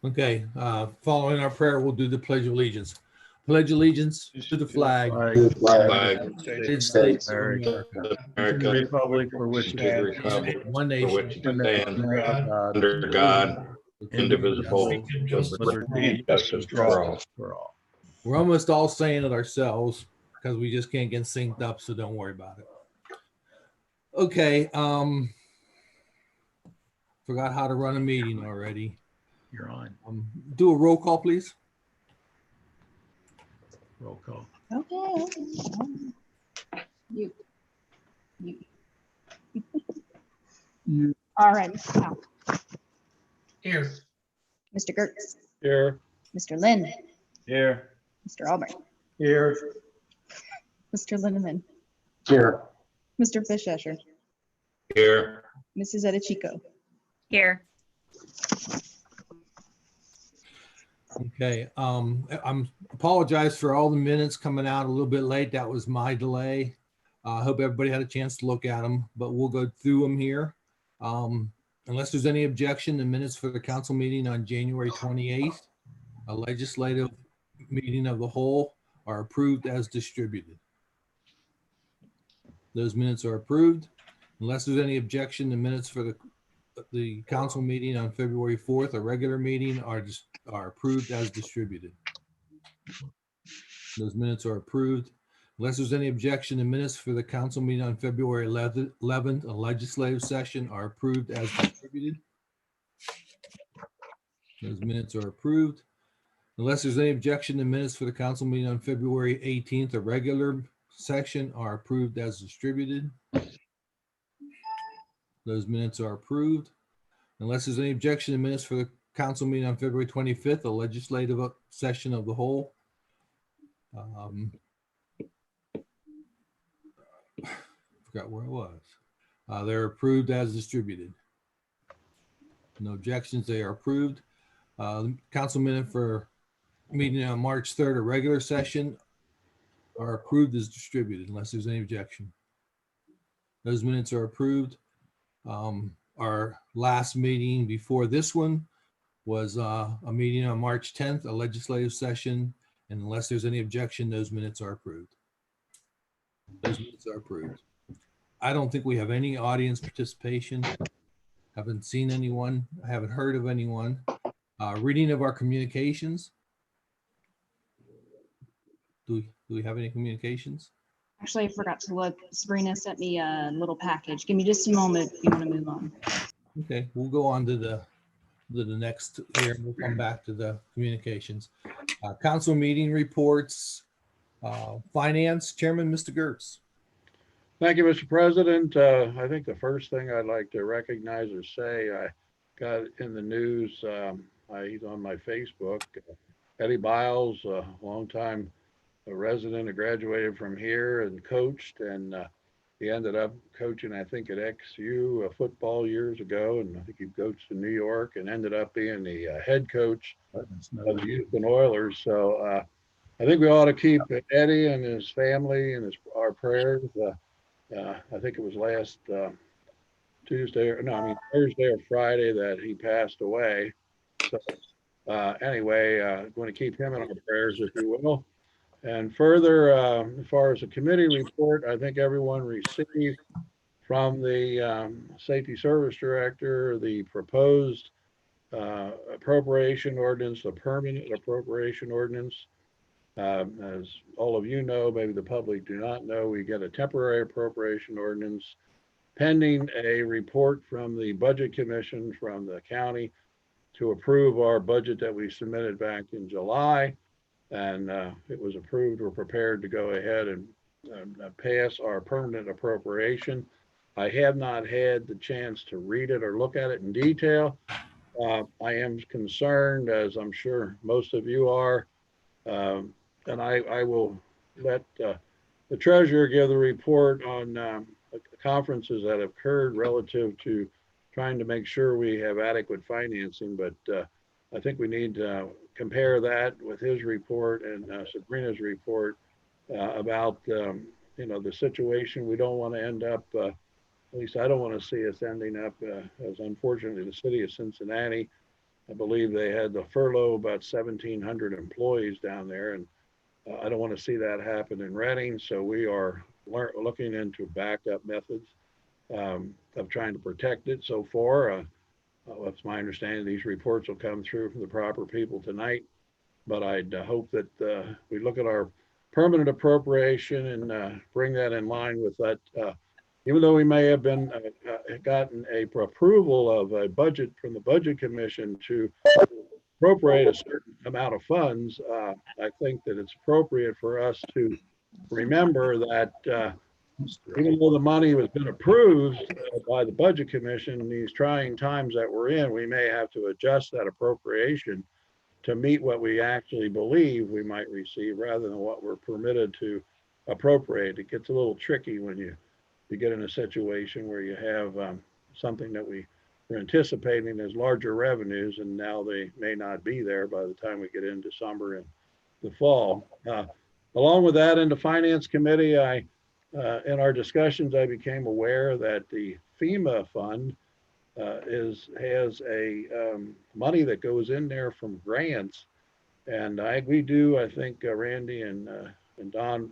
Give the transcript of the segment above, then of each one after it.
Okay, following our prayer, we'll do the Pledge of Allegiance. Pledge allegiance to the flag of the United States of America, and the republic for which it stands, one nation, under God, indivisible, with liberty and justice for all. We're almost all saying it ourselves because we just can't get synced up, so don't worry about it. Okay, forgot how to run a meeting already. You're on. Do a roll call, please. Roll call. Okay. You. All right, Mr. Powell. Here. Mr. Gertz. Here. Mr. Lynn. Here. Mr. Albert. Here. Mr. Lindeman. Here. Mr. Fischescher. Here. Mrs. Edichico. Here. Okay, I'm apologize for all the minutes coming out a little bit late. That was my delay. I hope everybody had a chance to look at them, but we'll go through them here. Unless there's any objection, the minutes for the council meeting on January 28th, a legislative meeting of the whole, are approved as distributed. Those minutes are approved. Unless there's any objection, the minutes for the council meeting on February 4th, a regular meeting, are approved as distributed. Those minutes are approved. Unless there's any objection, the minutes for the council meeting on February 11th, a legislative session, are approved as distributed. Those minutes are approved. Unless there's any objection, the minutes for the council meeting on February 18th, a regular session, are approved as distributed. Those minutes are approved. Unless there's any objection, the minutes for the council meeting on February 25th, a legislative session of the whole. Forgot where it was. They're approved as distributed. No objections, they are approved. Council minute for meeting on March 3rd, a regular session, are approved as distributed unless there's any objection. Those minutes are approved. Our last meeting before this one was a meeting on March 10th, a legislative session, and unless there's any objection, those minutes are approved. Those minutes are approved. I don't think we have any audience participation. Haven't seen anyone. I haven't heard of anyone. Reading of our communications. Do we have any communications? Actually, I forgot to look. Sabrina sent me a little package. Give me just a moment if you want to move on. Okay, we'll go on to the next here. We'll come back to the communications. Council meeting reports. Finance Chairman, Mr. Gertz. Thank you, Mr. President. I think the first thing I'd like to recognize or say, I got in the news, he's on my Facebook, Eddie Biles, a longtime resident, graduated from here and coached, and he ended up coaching, I think, at XU football years ago, and I think he coached in New York and ended up being the head coach of the Houston Oilers. So I think we ought to keep Eddie and his family and our prayers. I think it was last Thursday or Friday that he passed away. So anyway, going to keep him in our prayers, if you will. And further, as far as the committee report, I think everyone received from the Safety Service Director the proposed appropriation ordinance, the permanent appropriation ordinance. As all of you know, maybe the public do not know, we get a temporary appropriation ordinance pending a report from the Budget Commission from the county to approve our budget that we submitted back in July. And it was approved. We're prepared to go ahead and pass our permanent appropriation. I have not had the chance to read it or look at it in detail. I am concerned, as I'm sure most of you are, and I will let the treasurer give the report on conferences that have occurred relative to trying to make sure we have adequate financing. But I think we need to compare that with his report and Sabrina's report about the situation. We don't want to end up, at least I don't want to see us ending up, as unfortunately the city of Cincinnati I believe they had to furlough about 1,700 employees down there, and I don't want to see that happen in Reading. So we are looking into backup methods of trying to protect it. So far, it's my understanding these reports will come through from the proper people tonight. But I'd hope that we look at our permanent appropriation and bring that in line with that. Even though we may have been gotten a approval of a budget from the Budget Commission to appropriate a certain amount of funds, I think that it's appropriate for us to remember that even though the money has been approved by the Budget Commission in these trying times that we're in, we may have to adjust that appropriation to meet what we actually believe we might receive rather than what we're permitted to appropriate. It gets a little tricky when you get in a situation where you have something that we were anticipating as larger revenues, and now they may not be there by the time we get into summer and the fall. Along with that, in the Finance Committee, in our discussions, I became aware that the FEMA fund has a money that goes in there from grants, and we do. I think Randy and Don,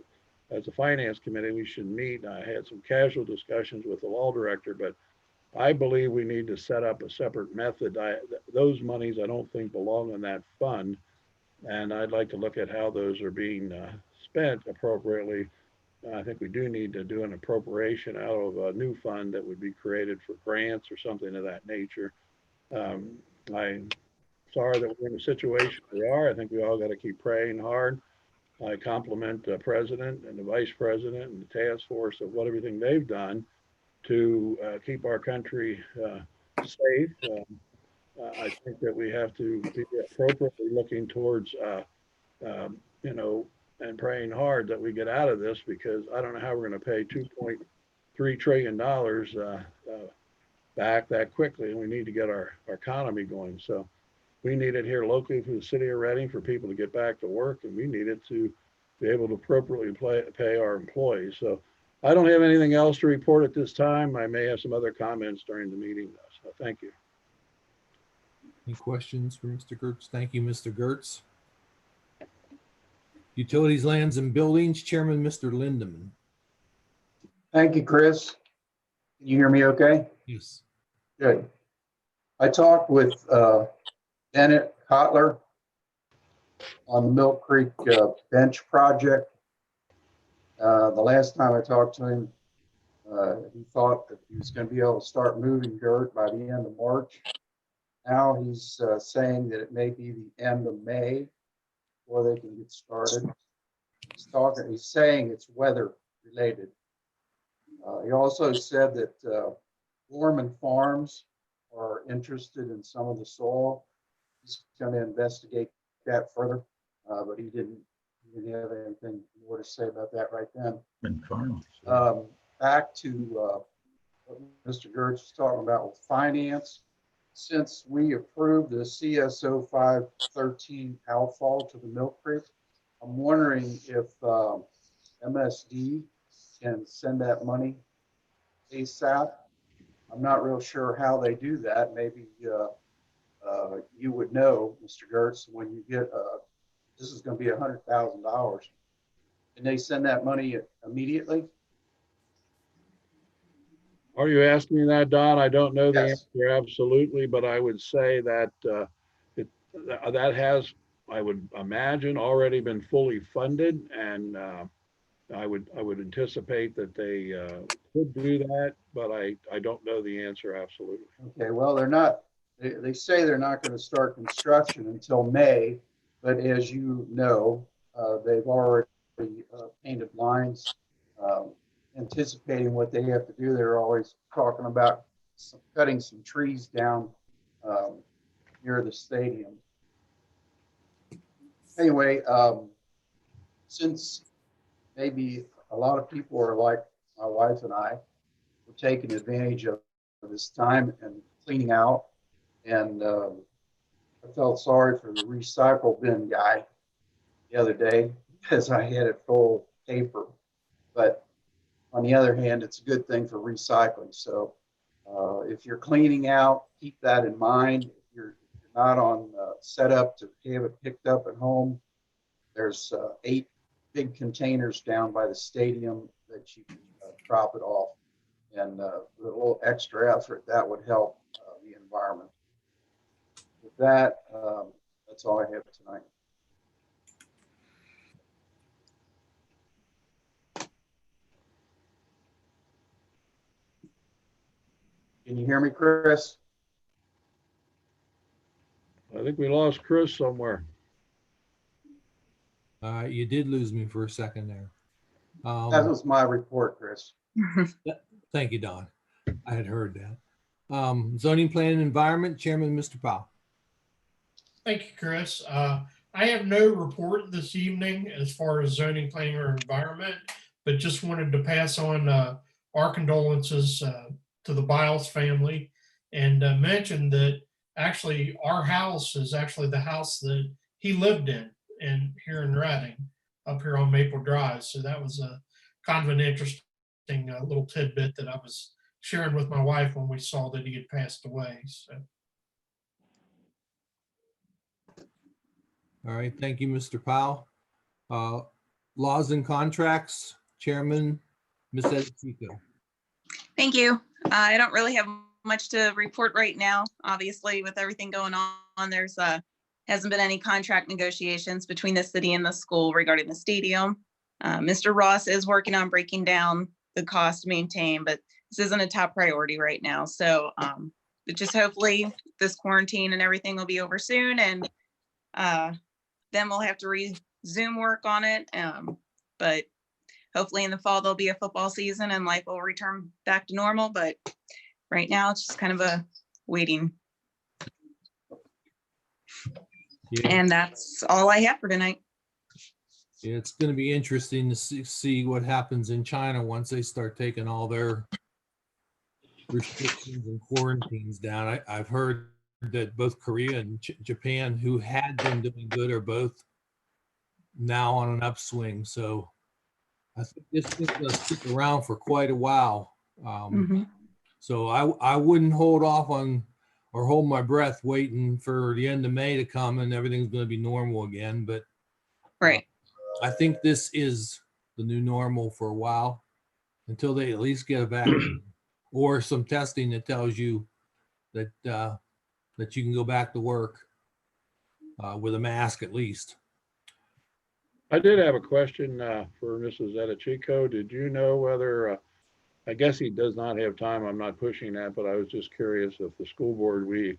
as a Finance Committee, we should meet. I had some casual discussions with the law director, but I believe we need to set up a separate method. Those monies I don't think belong in that fund, and I'd like to look at how those are being spent appropriately. I think we do need to do an appropriation out of a new fund that would be created for grants or something of that nature. I'm sorry that we're in the situation we are. I think we all got to keep praying hard. I compliment the president and the vice president and the task force of what everything they've done to keep our country safe. I think that we have to be appropriately looking towards, and praying hard that we get out of this, because I don't know how we're going to pay $2.3 trillion back that quickly, and we need to get our economy going. So we need it here locally for the city of Reading for people to get back to work, and we need it to be able to appropriately pay our employees. So I don't have anything else to report at this time. I may have some other comments during the meeting, though. So thank you. Any questions for Mr. Gertz? Thank you, Mr. Gertz. Utilities, Lands, and Buildings, Chairman, Mr. Lindeman. Thank you, Chris. Can you hear me okay? Yes. Good. I talked with Bennett Kotler on the Milk Creek bench project. The last time I talked to him, he thought that he was going to be able to start moving dirt by the end of March. Now he's saying that it may be the end of May before they can get started. He's saying it's weather related. He also said that Gorman Farms are interested in some of the soil. He's going to investigate that further, but he didn't have anything more to say about that right then. Back to what Mr. Gertz was talking about with finance. Since we approved the CSO 513 outfall to the Milk Creek, I'm wondering if MSD can send that money ASAP. I'm not real sure how they do that. Maybe you would know, Mr. Gertz, when you get this is going to be $100,000. Can they send that money immediately? Are you asking me that, Don? I don't know the Yes. answer absolutely, but I would say that that has, I would imagine, already been fully funded, and I would anticipate that they could do that, but I don't know the answer absolutely. Okay, well, they're not. They say they're not going to start construction until May, but as you know, they've already painted lines. Anticipating what they have to do. They're always talking about cutting some trees down near the stadium. Anyway, since maybe a lot of people are like my wife and I, we're taking advantage of this time and cleaning out. And I felt sorry for the recycle bin guy the other day because I had it full of paper. But on the other hand, it's a good thing for recycling. So if you're cleaning out, keep that in mind. If you're not on setup to have it picked up at home, there's 8 big containers down by the stadium that you can drop it off. And with a little extra effort, that would help the environment. With that, that's all I have tonight. Can you hear me, Chris? I think we lost Chris somewhere. You did lose me for a second there. That was my report, Chris. Thank you, Don. I had heard that. Zoning Plan and Environment, Chairman, Mr. Powell. Thank you, Chris. I have no report this evening as far as zoning, planning, or environment, but just wanted to pass on our condolences to the Biles family and mention that actually our house is actually the house that he lived in here in Reading, up here on Maple Drive. So that was a kind of an interesting little tidbit that I was sharing with my wife when we saw that he had passed away. So. All right, thank you, Mr. Powell. Laws and Contracts, Chairman, Ms. Edichico. Thank you. I don't really have much to report right now. Obviously, with everything going on, there's hasn't been any contract negotiations between the city and the school regarding the stadium. Mr. Ross is working on breaking down the cost to maintain, but this isn't a top priority right now. So but just hopefully this quarantine and everything will be over soon, and then we'll have to resume work on it. But hopefully in the fall, there'll be a football season and life will return back to normal. But right now, it's just kind of a waiting. Yeah. And that's all I have for tonight. Yeah, it's going to be interesting to see what happens in China once they start taking all their restrictions and quarantines down. I've heard that both Korea and Japan, who had been doing good, are both now on an upswing. So I think this is going to stick around for quite a while. So I wouldn't hold off on or hold my breath waiting for the end of May to come and everything's going to be normal again. But Right. I think this is the new normal for a while until they at least get a vaccine or some testing that tells you that that you can go back to work with a mask at least. I did have a question for Mrs. Edichico. Did you know whether, I guess he does not have time, I'm not pushing that, but I was just curious if the school board, we,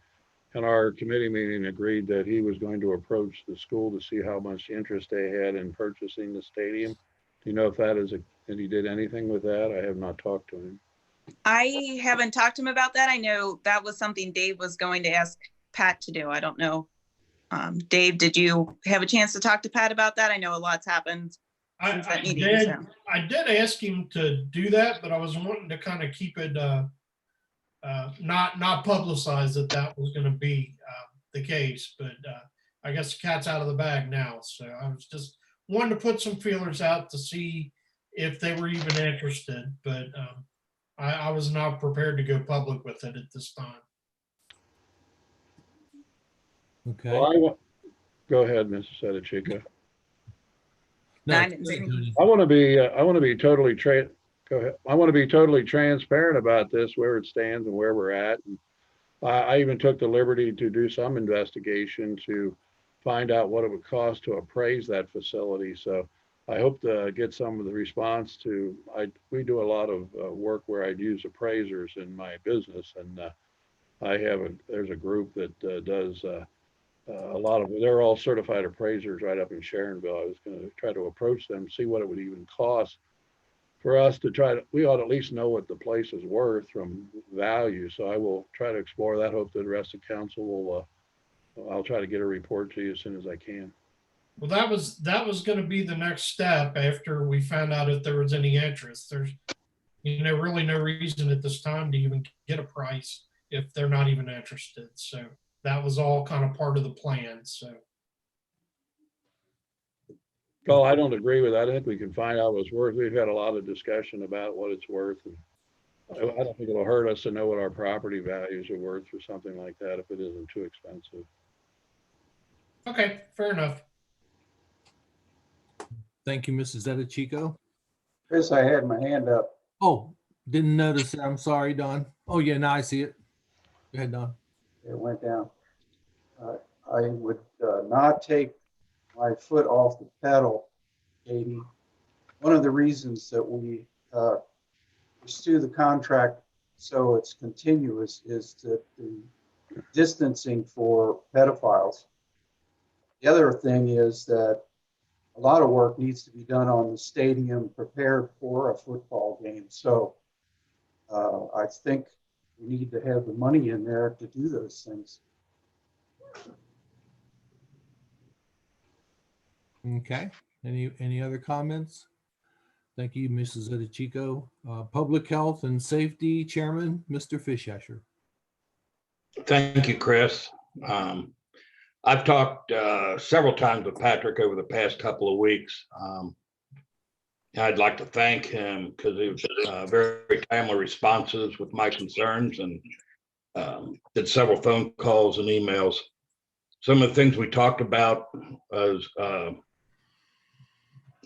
in our committee meeting, agreed that he was going to approach the school to see how much interest they had in purchasing the stadium. Do you know if that is, if he did anything with that? I have not talked to him. I haven't talked to him about that. I know that was something Dave was going to ask Pat to do. I don't know. Dave, did you have a chance to talk to Pat about that? I know a lot's happened since that meeting. I did ask him to do that, but I was wanting to kind of keep it not publicized that was going to be the case. But I guess the cat's out of the bag now. So I was just wanting to put some feelers out to see if they were even interested. But I was not prepared to go public with it at this time. Okay. Well, go ahead, Mrs. Edichico. No, I didn't say anything. I want to be totally go ahead. I want to be totally transparent about this, where it stands and where we're at. And I even took the liberty to do some investigation to find out what it would cost to appraise that facility. So I hope to get some of the response to, we do a lot of work where I'd use appraisers in my business. And there's a group that does a lot of, they're all certified appraisers right up in Sharonville. I was going to try to approach them, see what it would even cost for us to we ought to at least know what the place is worth from value. So I will try to explore that. Hope that the rest of council will, I'll try to get a report to you as soon as I can. Well, that was going to be the next step after we found out if there was any interest. There's, really no reason at this time to even get a price if they're not even interested. So that was all kind of part of the plan. So. Well, I don't agree with that. I think we can find out what it's worth. We've had a lot of discussion about what it's worth. And I don't think it'll hurt us to know what our property values are worth for something like that if it isn't too expensive. Okay, fair enough. Thank you, Mrs. Zetachico. Chris, I had my hand up. Oh, didn't notice it. I'm sorry, Don. Oh, yeah, now I see it. Go ahead, Don. It went down. I would not take my foot off the pedal, Katie. One of the reasons that we pursue the contract so it's continuous is that the distancing for pedophiles. The other thing is that a lot of work needs to be done on the stadium prepared for a football game. So I think we need to have the money in there to do those things. Okay. Any other comments? Thank you, Mrs. Zetachico. Public Health and Safety Chairman, Mr. Fishasher. Thank you, Chris. I've talked several times with Patrick over the past couple of weeks. I'd like to thank him because he was very timely responses with my concerns and did several phone calls and emails. Some of the things we talked about was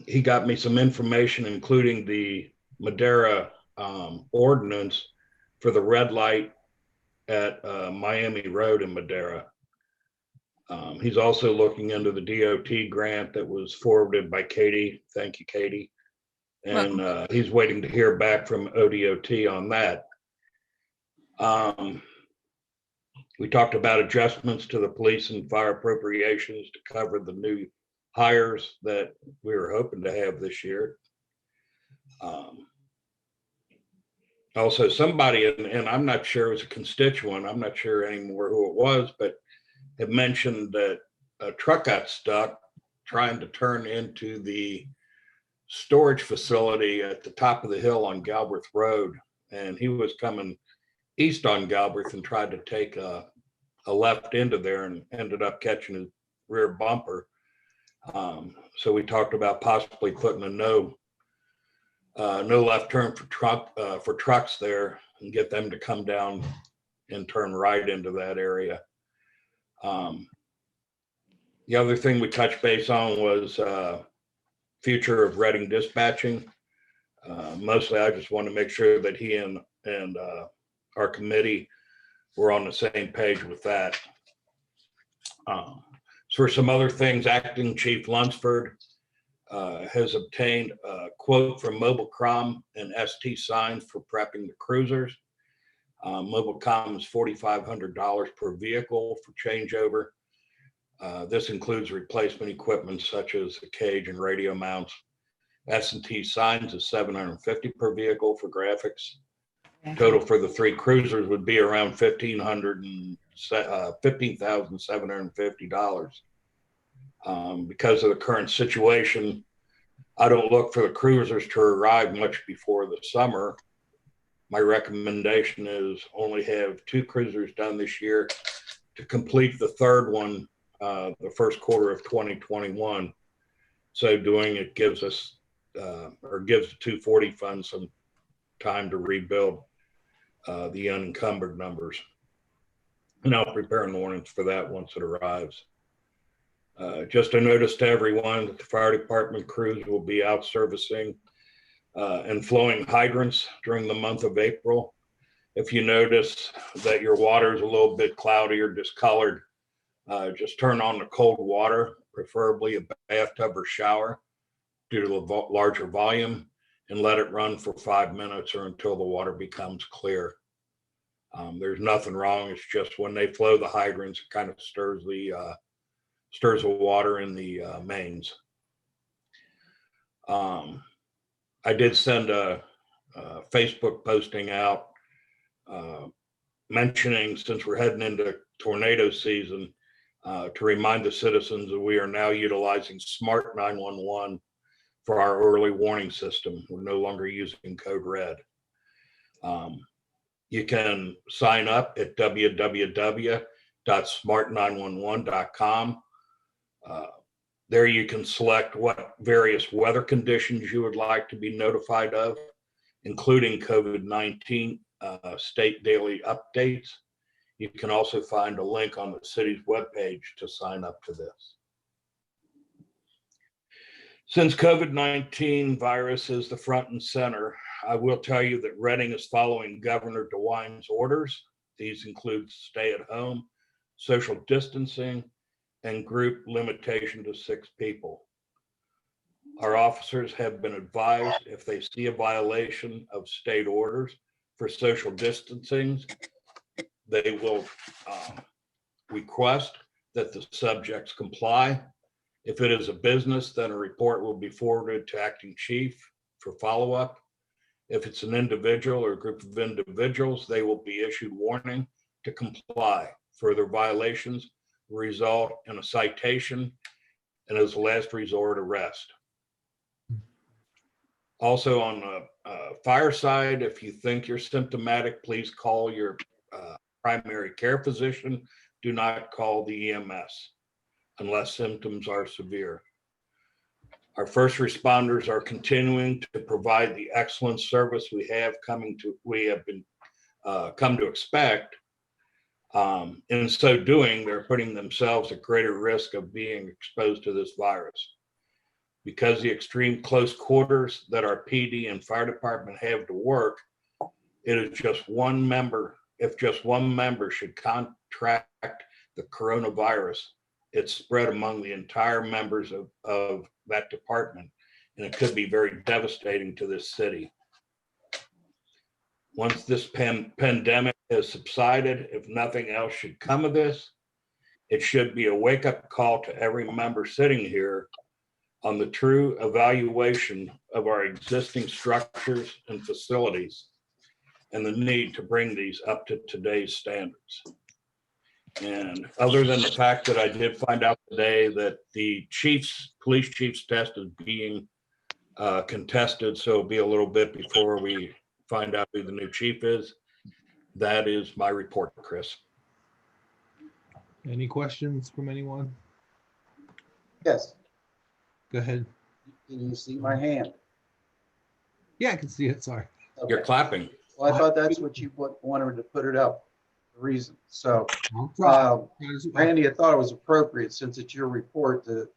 he got me some information, including the Madera ordinance for the red light at Miami Road in Madera. He's also looking into the DOT grant that was forwarded by Katie. Thank you, Katie. And he's waiting to hear back from ODOT on that. We talked about adjustments to the police and fire appropriations to cover the new hires that we were hoping to have this year. Also, somebody, and I'm not sure it was a constituent, I'm not sure anymore who it was, but had mentioned that a truck got stuck trying to turn into the storage facility at the top of the hill on Galbraith Road. And he was coming east on Galbraith and tried to take a left into there and ended up catching his rear bumper. So we talked about possibly putting a no left turn for trucks there and get them to come down and turn right into that area. The other thing we touched base on was future of Reading dispatching. Mostly, I just want to make sure that he and our committee were on the same page with that. For some other things, Acting Chief Lunsford has obtained a quote from Mobilecom and ST Signs for prepping the cruisers. Mobilecom is $4,500 per vehicle for changeover. This includes replacement equipment such as the cage and radio mounts. S&T Signs is $750 per vehicle for graphics. Total for the three cruisers would be around $15,750. Because of the current situation, I don't look for the cruisers to arrive much before the summer. My recommendation is only have two cruisers done this year to complete the third one the first quarter of 2021. So doing it gives us gives the 240 fund some time to rebuild the unencumbered numbers. And I'll prepare an ordinance for that once it arrives. Just a notice to everyone that the fire department crews will be out servicing and flowing hydrants during the month of April. If you notice that your water is a little bit cloudy or discolored, just turn on the cold water, preferably a bathtub or shower due to the larger volume, and let it run for 5 minutes or until the water becomes clear. There's nothing wrong. It's just when they flow the hydrants, it kind of stirs the water in the mains. I did send a Facebook posting out mentioning, since we're heading into tornado season, to remind the citizens that we are now utilizing Smart 911 for our early warning system. We're no longer using code red. You can sign up at www.smart911.com. There you can select what various weather conditions you would like to be notified of, including COVID-19 state daily updates. You can also find a link on the city's webpage to sign up to this. Since COVID-19 virus is the front and center, I will tell you that Reading is following Governor DeWine's orders. These include stay at home, social distancing, and group limitation to 6 people. Our officers have been advised if they see a violation of state orders for social distancing, they will request that the subjects comply. If it is a business, then a report will be forwarded to acting chief for follow-up. If it's an individual or a group of individuals, they will be issued warning to comply. Further violations will result in a citation and as a last resort, arrest. Also on the fire side, if you think you're symptomatic, please call your primary care physician. Do not call the EMS unless symptoms are severe. Our first responders are continuing to provide the excellent service we have come to expect. In so doing, they're putting themselves at greater risk of being exposed to this virus. Because the extreme close quarters that our PD and fire department have to work, it is just one member. If just one member should contract the coronavirus, it's spread among the entire members of that department, and it could be very devastating to this city. Once this pandemic has subsided, if nothing else should come of this, it should be a wake-up call to every member sitting here on the true evaluation of our existing structures and facilities and the need to bring these up to today's standards. And other than the fact that I did find out today that the police chief's test is being contested, so it'll be a little bit before we find out who the new chief is. That is my report, Chris. Any questions from anyone? Yes. Go ahead. Can you see my hand? Yeah, I can see it. Sorry. You're Okay. clapping. Well, I thought that's what you wanted to put it up, the reason. So, I'll try. Randy, I thought it was appropriate, since it's your report, to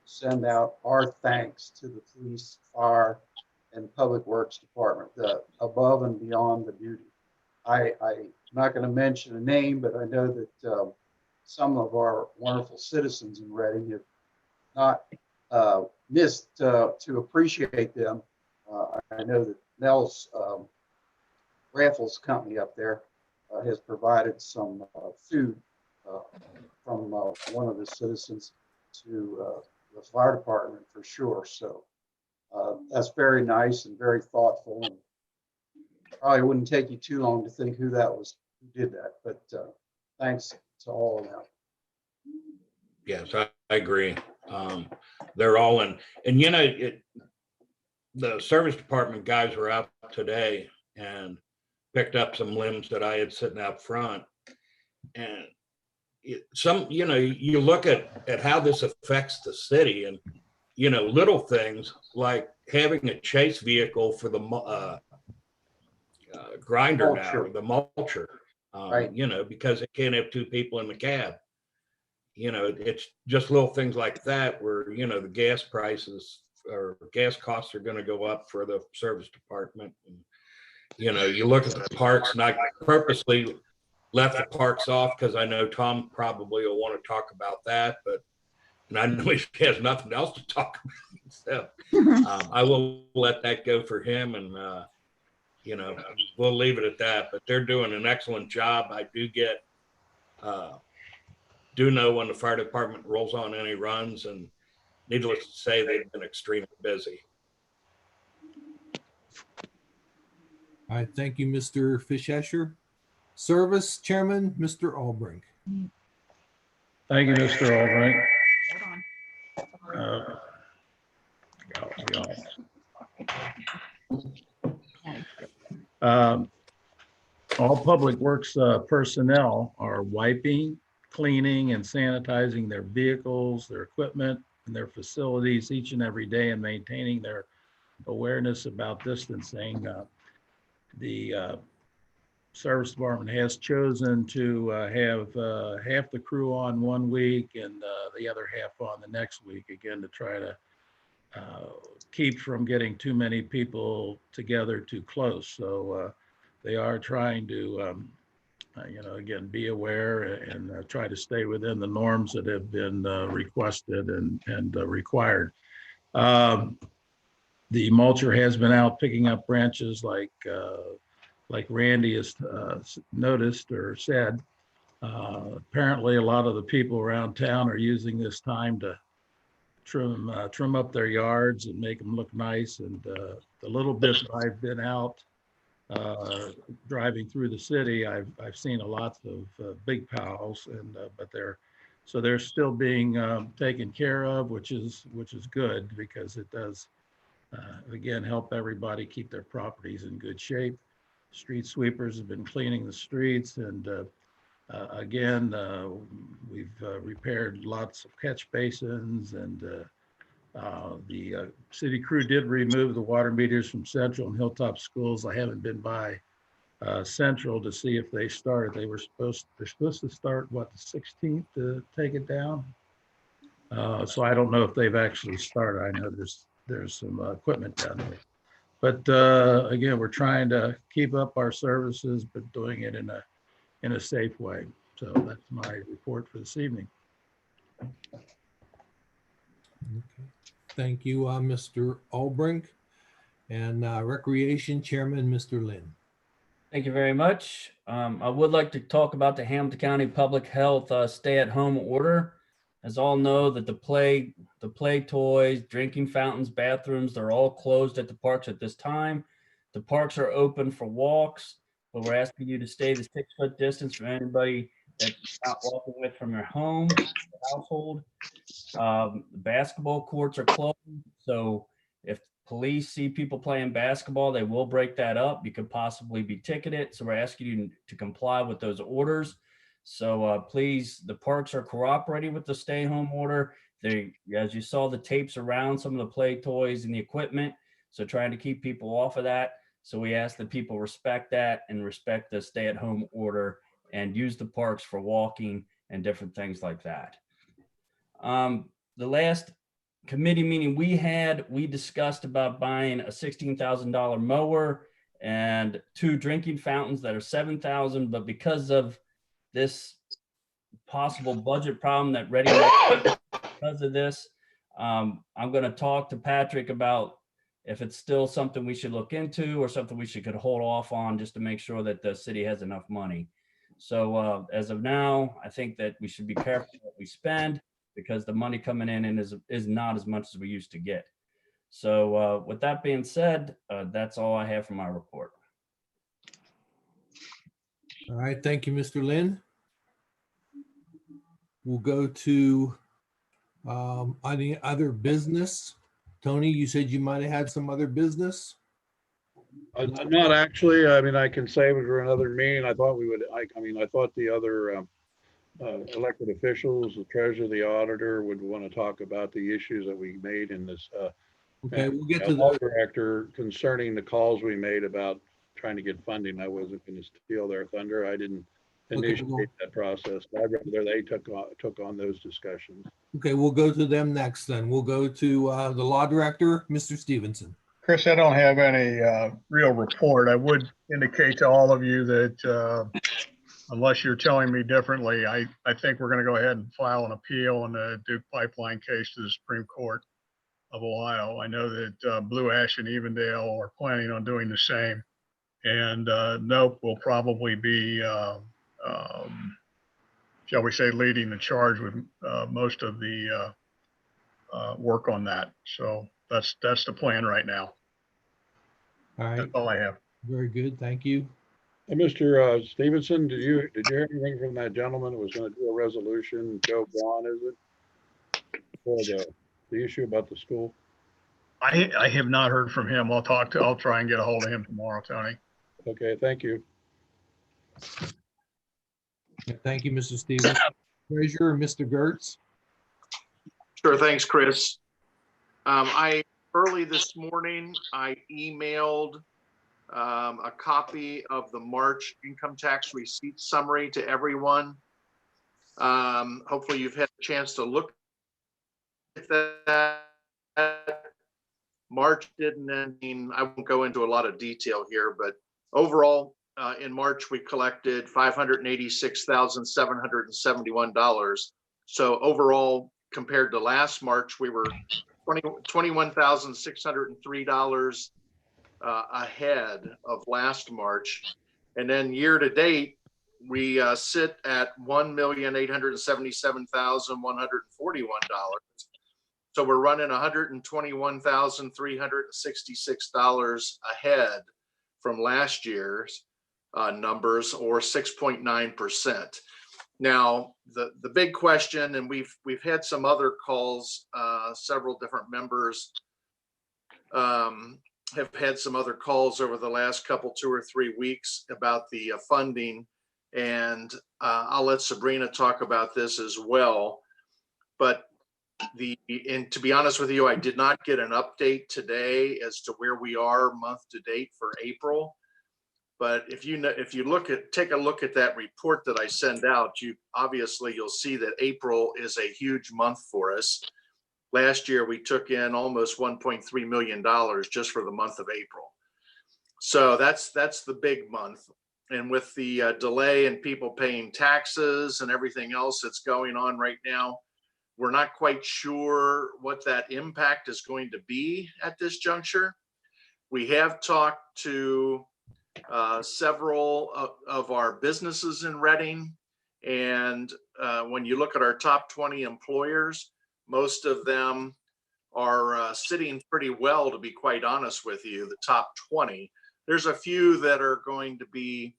send out our thanks to the police, fire, and public works department, the above and beyond the duty. I'm not going to mention a name, but I know that some of our wonderful citizens in Reading have not missed to appreciate them. I know that Nell's Raffles company up there has provided some food from one of the citizens to the fire department for sure. So that's very nice and very thoughtful. And probably wouldn't take you too long to think who that was, who did that, but thanks to all of them. Yes, I agree. They're all in, and you know, the service department guys were out today and picked up some limbs that I had sitting out front. And you look at how this affects the city, and, little things like having a chase vehicle for the grinder now, the mulcher, Right. because it can't have 2 people in the cab. It's just little things like that where, the gas prices or gas costs are going to go up for the service department. And, you look at the parks, and I purposely left the parks off because I know Tom probably will want to talk about that, and I know he has nothing else to talk about. So I will let that go for him, and, we'll leave it at that, but they're doing an excellent job. I do know when the fire department rolls on any runs, and needless to say, they've been extremely busy. All right. Thank you, Mr. Fischescher. Service Chairman, Mr. Albrink. Thank you, Mr. Albright. All public works personnel are wiping, cleaning, and sanitizing their vehicles, their equipment, and their facilities each and every day, and maintaining their awareness about distancing. The service department has chosen to have half the crew on one week and the other half on the next week, again, to try to keep from getting too many people together too close. So they are trying to, again, be aware and try to stay within the norms that have been requested and required. The mulcher has been out picking up branches like Randy has noticed or said. Apparently, a lot of the people around town are using this time to trim up their yards and make them look nice. And the little bit that I've been out driving through the city, I've seen a lot of big piles, and but they're still being taken care of, which is good, because it does again help everybody keep their properties in good shape. Street sweepers have been cleaning the streets, and again, we've repaired lots of catch basins, and the city crew did remove the water meters from Central and Hilltop schools. I haven't been by Central to see if they started. They're supposed to start, what, the 16th to take it down? So I don't know if they've actually started. I know there's some equipment down there. But again, we're trying to keep up our services, but doing it in a safe way. So that's my report for this evening. Okay. Thank you, Mr. Albrink. And Recreation Chairman, Mr. Lynn. Thank you very much. I would like to talk about the Hamilton County Public Health stay-at-home order. As all know, that the play toys, drinking fountains, bathrooms, they're all closed at the parks at this time. The parks are open for walks, but we're asking you to stay the 6-foot distance from anybody that you're not walking with from your home, household. The basketball courts are closed, so if police see people playing basketball, they will break that up. You could possibly be ticketed. So we're asking you to comply with those orders. So please, the parks are cooperating with the stay-home order. As you saw, the tapes around some of the play toys and the equipment. So trying to keep people off of that. So we ask that people respect that and respect the stay-at-home order and use the parks for walking and different things like that. The last committee meeting we discussed about buying a $16,000 mower and 2 drinking fountains that are $7,000, but because of this possible budget problem that Ready because of this, I'm going to talk to Patrick about if it's still something we should look into or something we could hold off on just to make sure that the city has enough money. So as of now, I think that we should be careful what we spend, because the money coming in and is not as much as we used to get. So with that being said, that's all I have for my report. All right, thank you, Mr. Lynn. We'll go to any other business. Tony, you said you might have had some other business. Not actually. I mean, I can save it for another meeting. I thought we would. I thought the other elected officials, the treasurer, the auditor, would want to talk about the issues that we made in this. Okay, we'll get to law the director concerning the calls we made about trying to get funding. I wasn't going to steal their thunder. I didn't initiate that process. I'd rather they took on those discussions. Okay, we'll go to them next then. We'll go to the law director, Mr. Stevenson. Chris, I don't have any real report. I would indicate to all of you that unless you're telling me differently, I think we're going to go ahead and file an appeal on the Duke Pipeline case to the Supreme Court of Ohio. I know that Blue Ash and Evendale are planning on doing the same. And NOPE will probably be, shall we say, leading the charge with most of the work on that. So that's the plan right now. All right, That's all I have. very good, thank you. And Mr. Stevenson, did you hear anything from that gentleman who was going to do a resolution? Joe Braun, is it? For the issue about the school? I have not heard from him. I'll try and get a hold of him tomorrow, Tony. Okay, thank you. Thank you, Mr. Stevenson. Treasurer, Mr. Gertz. Sure, thanks, Chris. Early this morning, I emailed a copy of the March income tax receipt summary to everyone. Hopefully you've had a chance to look at that. March didn't end. I won't go into a lot of detail here, but overall, in March, we collected $586,771. So overall, compared to last March, we were $21,603 ahead of last March. And then year to date, we sit at $1,877,141. So we're running $121,366 ahead from last year's numbers, or 6.9%. Now, the big question, and we've had some other calls, several different members have had some other calls over the last couple, 2 or 3 weeks about the funding, and I'll let Sabrina talk about this as well. But and to be honest with you, I did not get an update today as to where we are month to date for April. But if you take a look at that report that I send out, you'll see that April is a huge month for us. Last year, we took in almost $1.3 million just for the month of April. So that's the big month. And with the delay in people paying taxes and everything else that's going on right now, we're not quite sure what that impact is going to be at this juncture. We have talked to several of our businesses in Reading, and when you look at our top 20 employers, most of them are sitting pretty well, to be quite honest with you, the top 20. There's a few that are going to be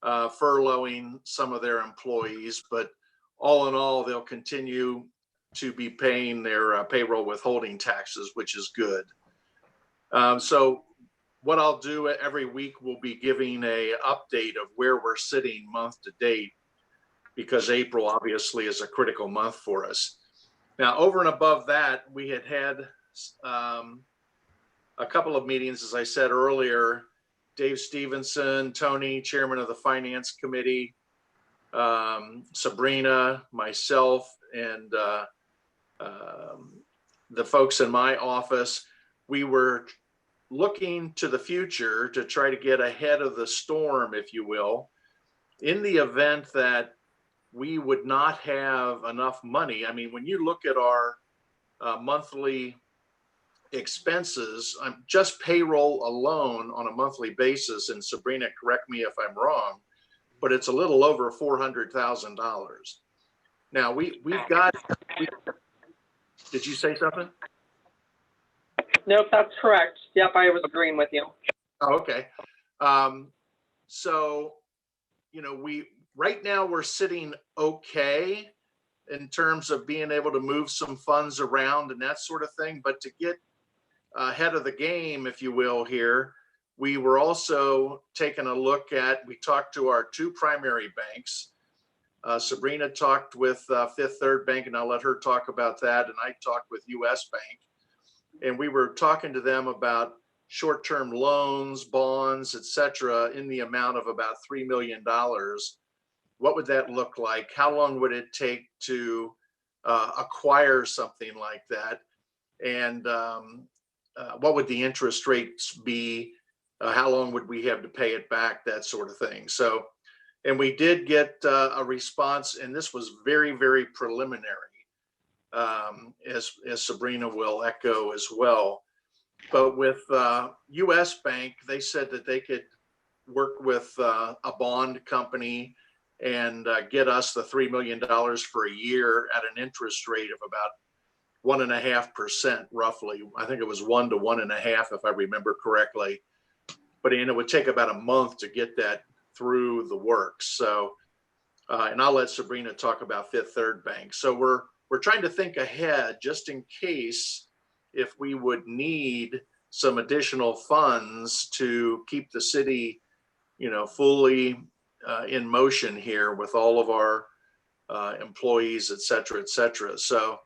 furloughing some of their employees, but all in all, they'll continue to be paying their payroll withholding taxes, which is good. So what I'll do every week will be giving a update of where we're sitting month to date, because April obviously is a critical month for us. Now, over and above that, we had a couple of meetings, as I said earlier. Dave Stevenson, Tony, chairman of the finance committee, Sabrina, myself, and the folks in my office, we were looking to the future to try to get ahead of the storm, if you will, in the event that we would not have enough money. I mean, when you look at our monthly expenses, just payroll alone on a monthly basis, and Sabrina, correct me if I'm wrong, but it's a little over $400,000. Now we've got. Did you say something? Nope, that's correct. Yep, I was agreeing with you. Oh, okay. So, right now we're sitting okay in terms of being able to move some funds around and that sort of thing. But to get ahead of the game, if you will, here, we were also taking a look at, we talked to our 2 primary banks. Sabrina talked with Fifth Third Bank, and I'll let her talk about that. And I talked with US Bank, and we were talking to them about short-term loans, bonds, et cetera, in the amount of about $3 million. What would that look like? How long would it take to acquire something like that? And what would the interest rates be? How long would we have to pay it back? That sort of thing. So, and we did get a response, and this was very, very preliminary, as Sabrina will echo as well. But with US Bank, they said that they could work with a bond company and get us the $3 million for a year at an interest rate of about 1.5% roughly. I think it was 1 to 1.5, if I remember correctly. But it would take about a month to get that through the works. So, and I'll let Sabrina talk about Fifth Third Bank. So we're trying to think ahead just in case if we would need some additional funds to keep the city, fully in motion here with all of our employees, et cetera, et cetera. So,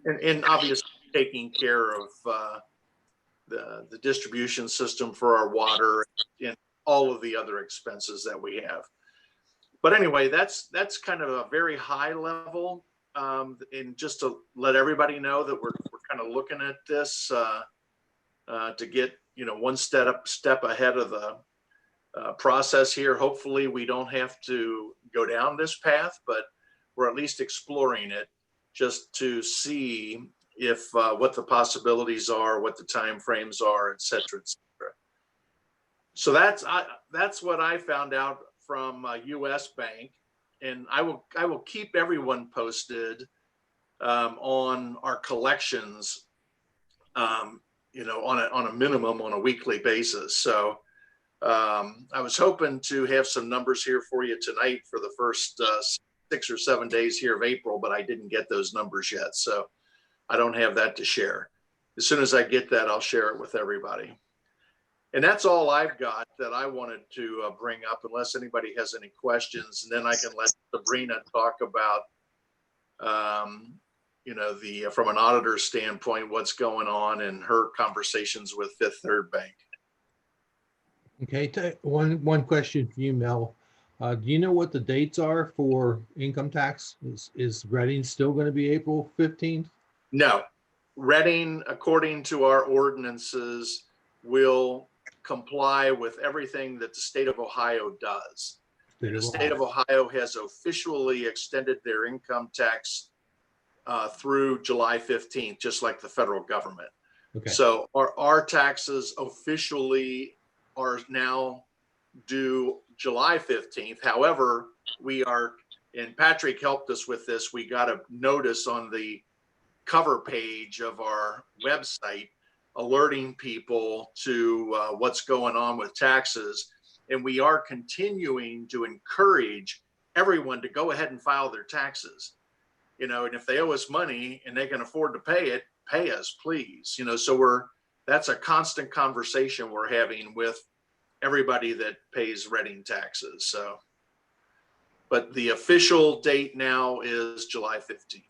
and obviously taking care of the distribution system for our water, and all of the other expenses that we have. But anyway, that's kind of a very high level. And just to let everybody know that we're kind of looking at this to get, one step ahead of the process here. Hopefully we don't have to go down this path, but we're at least exploring it just to see if what the possibilities are, what the timeframes are, et cetera, et cetera. So that's what I found out from US Bank, and I will keep everyone posted on our collections, on a minimum on a weekly basis. So I was hoping to have some numbers here for you tonight for the first 6 or 7 days here of April, but I didn't get those numbers yet. So I don't have that to share. As soon as I get that, I'll share it with everybody. And that's all I've got that I wanted to bring up, unless anybody has any questions. And then I can let Sabrina talk about, from an auditor standpoint, what's going on in her conversations with Fifth Third Bank. Okay, one question for you, Mel. Do you know what the dates are for income tax? Is Reading still going to be April 15th? No, Reading, according to our ordinances, will comply with everything that the state of Ohio does. The state of Ohio has officially extended their income tax through July 15th, just like the federal government. Okay. So our taxes officially are now due July 15th. However, and Patrick helped us with this, we got a notice on the cover page of our website alerting people to what's going on with taxes. And we are continuing to encourage everyone to go ahead and file their taxes. And if they owe us money and they can afford to pay it, pay us, please. So that's a constant conversation we're having with everybody that pays Reading taxes. So, but the official date now is July 15th.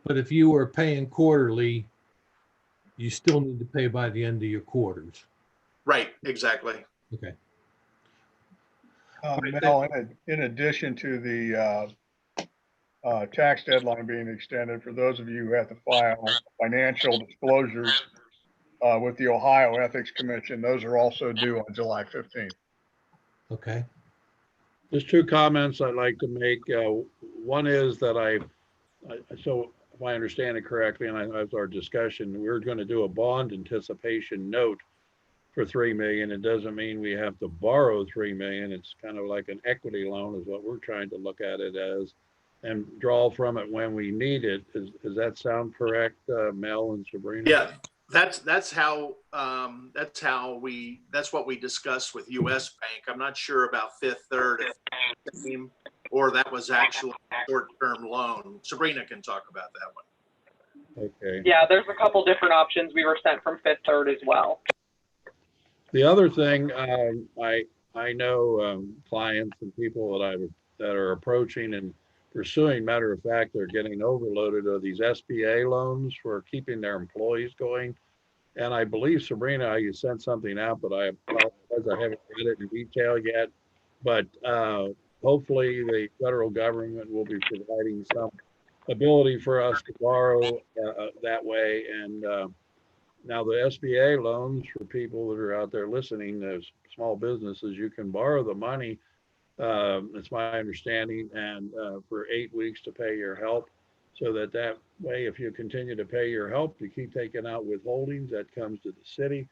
But if you were paying quarterly, you still need to pay by the end of your quarters. Right, exactly. Okay. Mel, in addition to the tax deadline being extended, for those of you who have to file financial disclosures with the Ohio Ethics Commission, those are also due on July 15th. Okay. Just two comments I'd like to make. One is that so if I understand it correctly, and as our discussion, we're going to do a bond anticipation note for $3 million. It doesn't mean we have to borrow $3 million. It's kind of like an equity loan is what we're trying to look at it as, and draw from it when we need it. Does that sound correct, Mel and Sabrina? Yeah, that's what we discussed with US Bank. I'm not sure about Fifth Third or that was actually a short-term loan. Sabrina can talk about that one. Okay. Yeah, there's a couple different options we were sent from Fifth Third as well. The other thing, I know clients and people that are approaching and pursuing. Matter of fact, they're getting overloaded of these SBA loans for keeping their employees going. And I believe, Sabrina, you sent something out, but I apologize, I haven't read it in detail yet. But hopefully the federal government will be providing some ability for us to borrow that way. And now the SBA loans, for people that are out there listening, those small businesses, you can borrow the money, it's my understanding, and for 8 weeks to pay your help, so that way, if you continue to pay your help, you keep taking out withholdings, that comes to the city.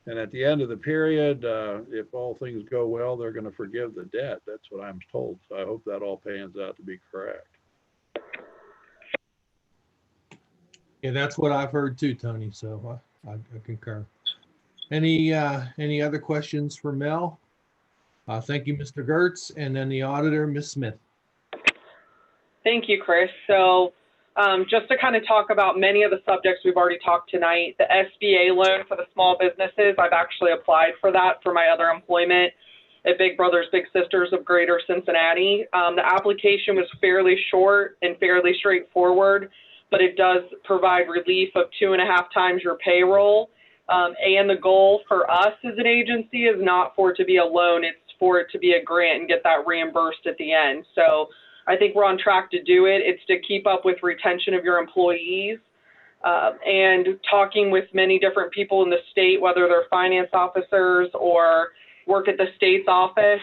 And at the end of the period, if all things go well, they're going to forgive the debt. That's what I'm told. So I hope that all pans out to be correct. Yeah, that's what I've heard too, Tony. So I concur. Any other questions for Mel? Thank you, Mr. Gertz, and then the auditor, Ms. Smith. Thank you, Chris. So just to kind of talk about many of the subjects we've already talked tonight, the SBA loan for the small businesses, I've actually applied for that for my other employment at Big Brothers Big Sisters of Greater Cincinnati. The application was fairly short and fairly straightforward, but it does provide relief of 2.5 times your payroll. And the goal for us as an agency is not for it to be a loan, it's for it to be a grant and get that reimbursed at the end. So I think we're on track to do it. It's to keep up with retention of your employees, and talking with many different people in the state, whether they're finance officers or work at the state's office,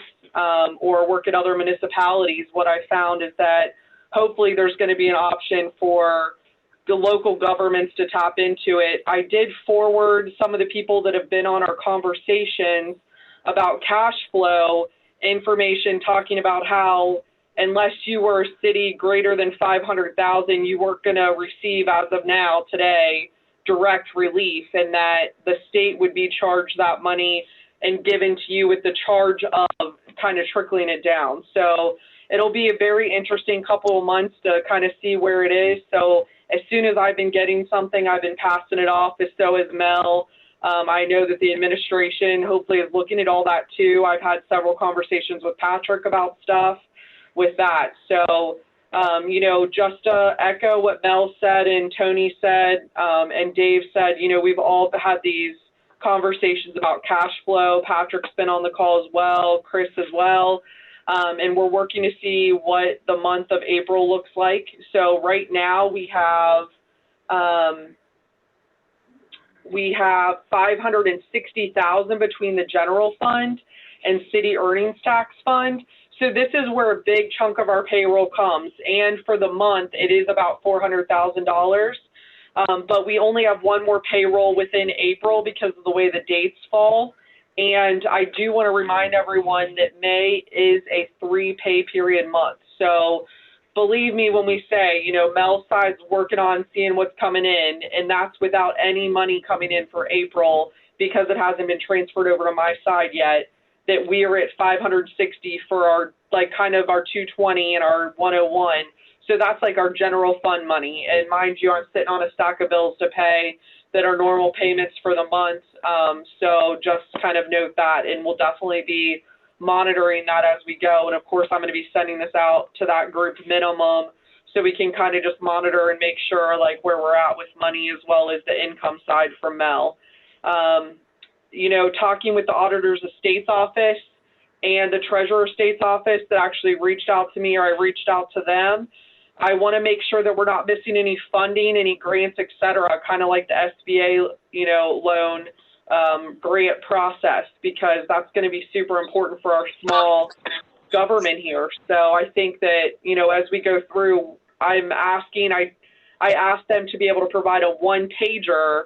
or work at other municipalities. What I found is that hopefully there's going to be an option for the local governments to tap into it. I did forward some of the people that have been on our conversations about cash flow information, talking about how unless you were a city greater than 500,000, you weren't going to receive, as of now, today, direct relief, and that the state would be charged that money and given to you with the charge of kind of trickling it down. So it'll be a very interesting couple of months to kind of see where it is. So as soon as I've been getting something, I've been passing it off, as so has Mel. I know that the administration hopefully is looking at all that too. I've had several conversations with Patrick about stuff with that. So, you know, just to echo what Mel said and Tony said, and Dave said, you know, we've all had these conversations about cash flow. Patrick's been on the call as well, Chris as well. And we're working to see what the month of April looks like. So right now we have $560,000 between the general fund and city earnings tax fund. So this is where a big chunk of our payroll comes. And for the month, it is about $400,000. But we only have one more payroll within April because of the way the dates fall. And I do want to remind everyone that May is a 3 pay period month. So believe me when we say, you know, Mel's side's working on seeing what's coming in, and that's without any money coming in for April because it hasn't been transferred over to my side yet, that we are at 560 for our, like, kind of our 220 and our 101. So that's like our general fund money. And mind you, I'm sitting on a stack of bills to pay that are normal payments for the month. So just kind of note that, and we'll definitely be monitoring that as we go. And of course, I'm going to be sending this out to that group minimum so we can kind of just monitor and make sure like where we're at with money as well as the income side from Mel. You know, talking with the auditor's estates office and the treasurer estates office that actually reached out to me, or I reached out to them. I want to make sure that we're not missing any funding, any grants, et cetera, kind of like the SBA, you know, loan grant process, because that's going to be super important for our small government here. So I think that, you know, as we go through, I'm asking, I asked them to be able to provide a 1-pager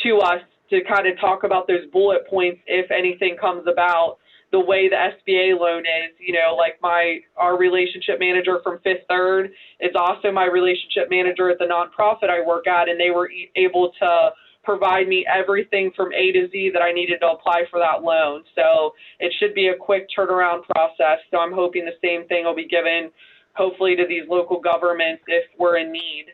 to us to kind of talk about those bullet points if anything comes about. The way the SBA loan is, you know, like our relationship manager from Fifth Third is also my relationship manager at the nonprofit I work at, and they were able to provide me everything from A to Z that I needed to apply for that loan. So it should be a quick turnaround process. So I'm hoping the same thing will be given, hopefully, to these local governments if we're in need.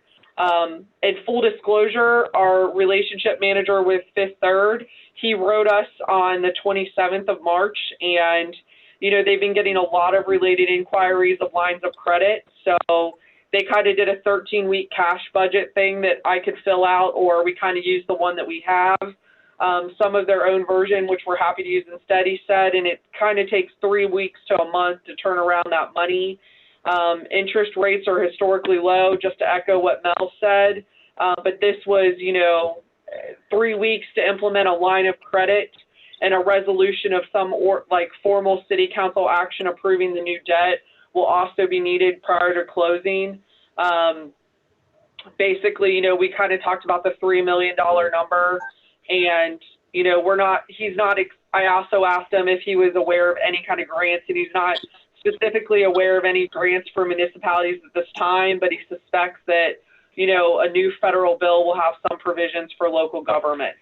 In full disclosure, our relationship manager with Fifth Third, he wrote us on the 27th of March, and, you know, they've been getting a lot of related inquiries of lines of credit. So they kind of did a 13-week cash budget thing that I could fill out, or we kind of used the one that we have, some of their own version, which we're happy to use instead, he said, and it kind of takes 3 weeks to a month to turn around that money. Interest rates are historically low, just to echo what Mel said, but this was, you know, 3 weeks to implement a line of credit and a resolution of some formal city council action approving the new debt will also be needed prior to closing. Basically, you know, we kind of talked about the $3 million number, and, you know, I also asked him if he was aware of any kind of grants, and he's not specifically aware of any grants for municipalities at this time, but he suspects that, you know, a new federal bill will have some provisions for local governments.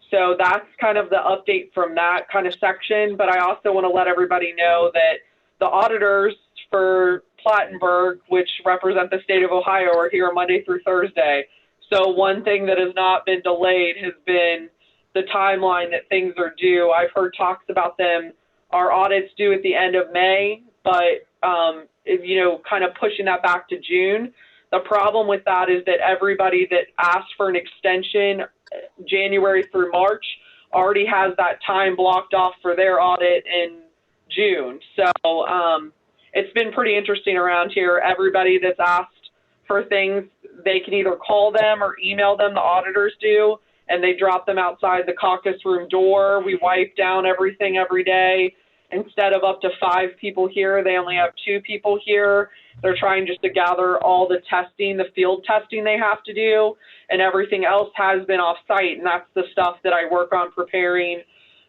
So that's kind of the update from that kind of section. But I also want to let everybody know that the auditors for Plattenburg, which represent the state of Ohio, are here Monday through Thursday. So one thing that has not been delayed has been the timeline that things are due. I've heard talks about them. Our audit's due at the end of May, but, you know, kind of pushing that back to June. The problem with that is that everybody that asked for an extension January through March already has that time blocked off for their audit in June. So it's been pretty interesting around here. Everybody that's asked for things, they can either call them or email them, the auditors do, and they drop them outside the caucus room door. We wipe down everything every day. Instead of up to 5 people here, they only have 2 people here. They're trying just to gather all the testing, the field testing they have to do, and everything else has been off-site. And that's the stuff that I work on preparing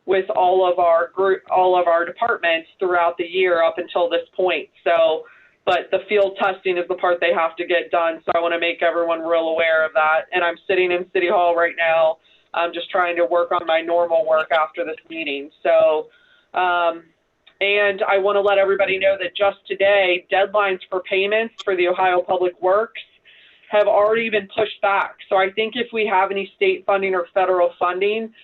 with all of our departments throughout the year up until this point. So, but the field testing is the part they have to get done. So I want to make everyone real aware of that. And I'm sitting in City Hall right now. I'm just trying to work on my normal work after this meeting. So, and I want to let everybody know that just today, deadlines for payments for the Ohio Public Works have already been pushed back. So I think if we have any state funding or federal funding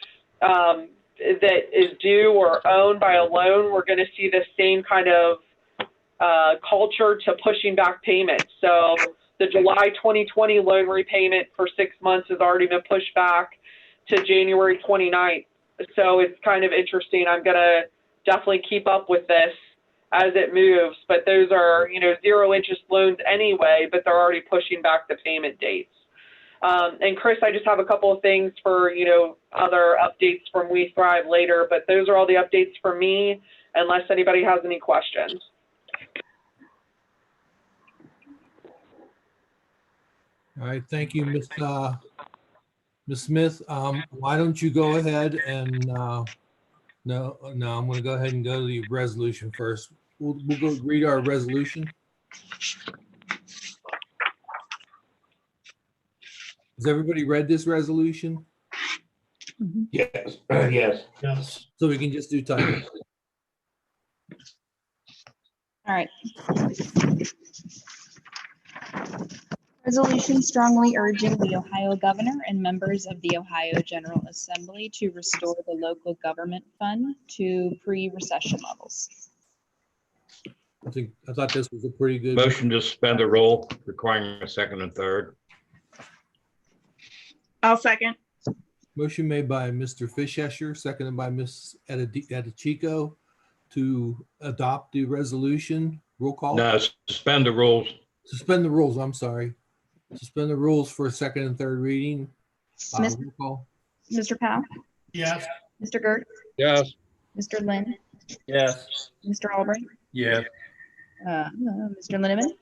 that is due or owned by a loan, we're going to see the same kind of culture to pushing back payments. So the July 2020 loan repayment for 6 months has already been pushed back to January 29th. So it's kind of interesting. I'm going to definitely keep up with this as it moves, but those are, you know, 0 interest loans anyway, but they're already pushing back the payment dates. And Chris, I just have a couple of things for, you know, other updates from We Thrive later, but those are all the updates for me, unless anybody has any questions. All right, thank you, Ms. Smith. Why don't you go ahead and, no, I'm going to go ahead and go to the resolution first. We'll go read our resolution. Has everybody read this resolution? Yes, yes. Yes. So we can just do title. All right. Resolution strongly urging the Ohio governor and members of the Ohio General Assembly to restore the local government fund to pre-recession levels. I thought this was a pretty good. Motion to suspend the rule, requiring a second and third. I'll second. Motion made by Mr. Fischescher, seconded by Ms. Edichico to adopt the resolution. Roll call. No, suspend the rules. Suspend the rules, I'm sorry. Suspend the rules for second and third reading. Roll call. Mr. Powell, Yes. Mr. Gertz, Yes. Mr. Lynn, Yes. Mr. Albright, Yes. Mr. Linneman,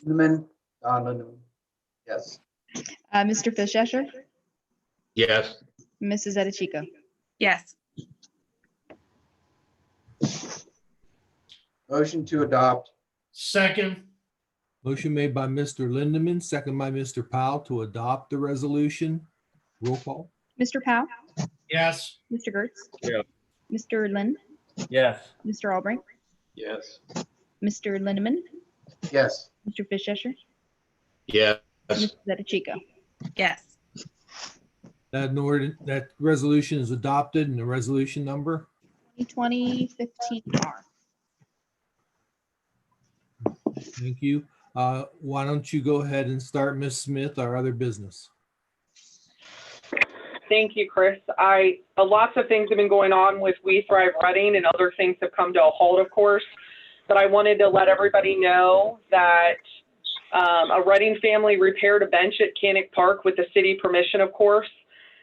Linneman, yes. Mr. Fischescher, Yes. Mrs. Edichico. Yes. Motion to adopt. Second. Motion made by Mr. Lindeman, second by Mr. Powell to adopt the resolution. Roll call. Mr. Powell, Yes. Mr. Gertz. Yeah. Mr. Lynn, Yes. Mr. Albright, Yes. Mr. Linneman, Yes. Mr. Fischescher, Yes. Mrs. Edichico. Yes. That resolution is adopted, and the resolution number. 2020-15R. Thank you. Why don't you go ahead and start, Ms. Smith, our other business? Thank you, Chris. Lots of things have been going on with We Thrive Reading, and other things have come to a halt, of course. But I wanted to let everybody know that a Reading family repaired a bench at Canic Park with the city permission, of course.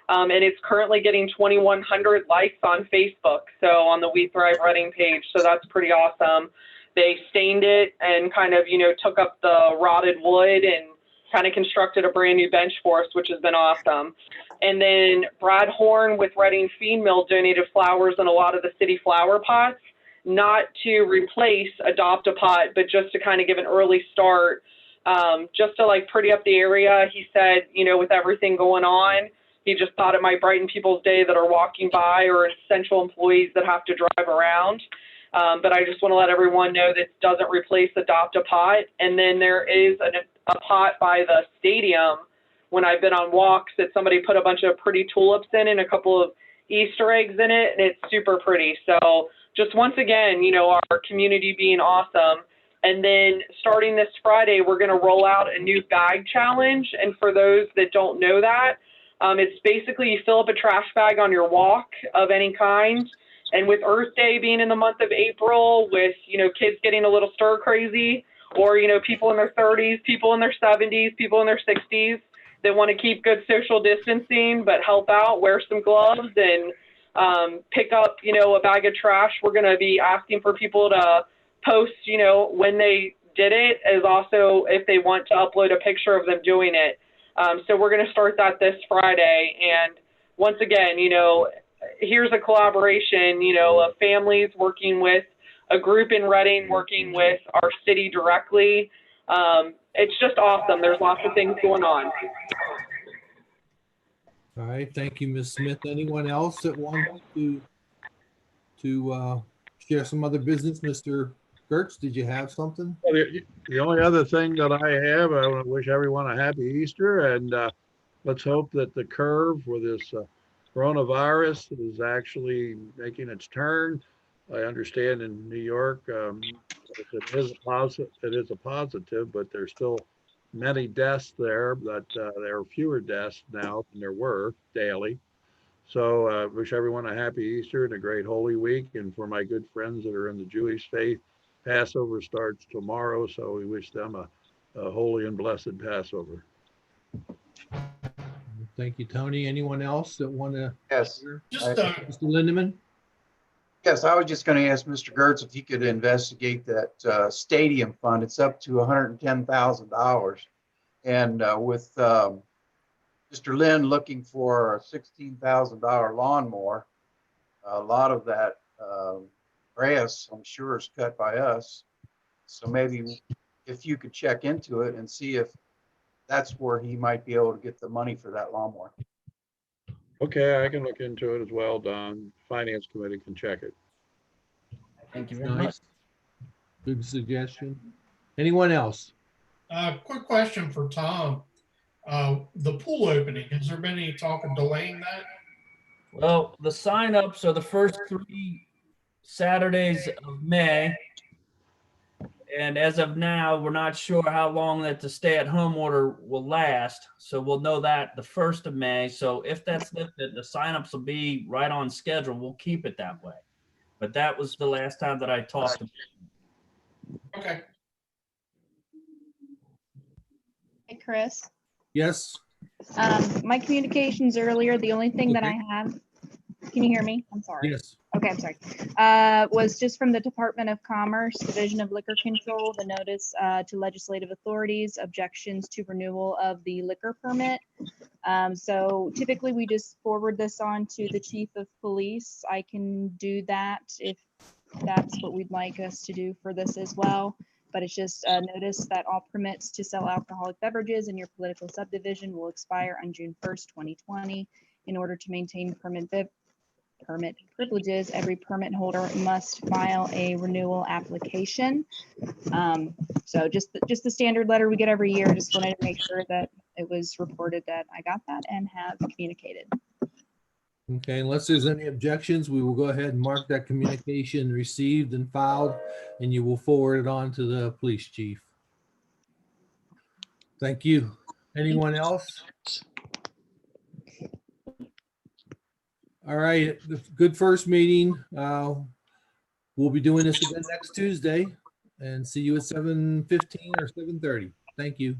And it's currently getting 2,100 likes on Facebook, so on the We Thrive Reading page. So that's pretty awesome. They stained it and kind of, you know, took up the rotted wood and kind of constructed a brand new bench for us, which has been awesome. And then Brad Horn with Reading Feed Mill donated flowers and a lot of the city flower pots, not to replace Adopt a Pot, but just to kind of give an early start, just to like pretty up the area. He said, you know, with everything going on, he just thought it might brighten people's day that are walking by or essential employees that have to drive around. But I just want to let everyone know this doesn't replace Adopt a Pot. And then there is a pot by the stadium when I've been on walks that somebody put a bunch of pretty tulips in and a couple of Easter eggs in it, and it's super pretty. So just once again, you know, our community being awesome. And then starting this Friday, we're going to roll out a new bag challenge. And for those that don't know that, it's basically you fill up a trash bag on your walk of any kind. And with Earth Day being in the month of April, with, kids getting a little stir crazy, or, people in their 30s, people in their 70s, people in their 60s that want to keep good social distancing, but help out, wear some gloves and pick up, a bag of trash. We're going to be asking for people to post, when they did it, as also if they want to upload a picture of them doing it. So we're going to start that this Friday. And once again, here's a collaboration, of families working with a group in Reading, working with our city directly. It's just awesome. There's lots of things going on. All right, thank you, Ms. Smith. Anyone else that wants to share some other business? Mr. Gertz, did you have something? Well, the only other thing that I have, I want to wish everyone a happy Easter, and let's hope that the curve for this coronavirus is actually making its turn. I understand in New York, it is a positive, but there's still many deaths there, but there are fewer deaths now than there were daily. So wish everyone a happy Easter and a great Holy Week. And for my good friends that are in the Jewish faith, Passover starts tomorrow, so we wish them a holy and blessed Passover. Thank you, Tony. Anyone else that want to? Yes. Just, Mr. Lindeman? Yes, I was just going to ask Mr. Gertz if he could investigate that stadium fund. It's up to $110,000. And with Mr. Lynn looking for a $16,000 lawnmower, a lot of that grass, I'm sure, is cut by us. So maybe if you could check into it and see if that's where he might be able to get the money for that lawnmower. Okay, I can look into it as well, Don. Finance Committee can check it. Thank you very much. Nice. Good suggestion. Anyone else? quick question for Tom. The pool opening, has there been any talk of delaying that? Well, the signups are the first 3 Saturdays of May. And as of now, we're not sure how long that the stay-at-home order will last. So we'll know that the 1st of May. So if that's lifted, the signups will be right on schedule. We'll keep it that way. But that was the last time that I talked to them. Okay. Hey, Chris. Yes. My communications earlier, the only thing that I have, can you hear me? I'm sorry. Yes. Okay, I'm sorry. Was just from the Department of Commerce, Division of Liquor Control, the notice to legislative authorities, objections to renewal of the liquor permit. So typically we just forward this on to the Chief of Police. I can do that if that's what we'd like us to do for this as well. But it's just a notice that all permits to sell alcoholic beverages in your political subdivision will expire on June 1st, 2020. In order to maintain permit privileges, every permit holder must file a renewal application. So just the standard letter we get every year. Just wanted to make sure that it was reported that I got that and have communicated. Okay, unless there's any objections, we will go ahead and mark that communication received and filed, and you will forward it on to the police chief. Thank you. Anyone else? All right, the good first meeting. We'll be doing this again next Tuesday, and see you at 7:15 or 7:30. Thank you.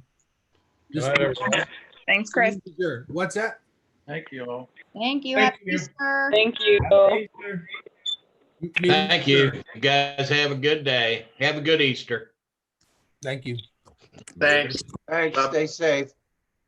Good night, everyone. Thanks, Chris. What's that? Thank you all. Thank you. Thank Happy you. Easter. Thank you. Thank you. You guys have a good day. Have a good Easter. Thank you. Thanks. All right, stay safe.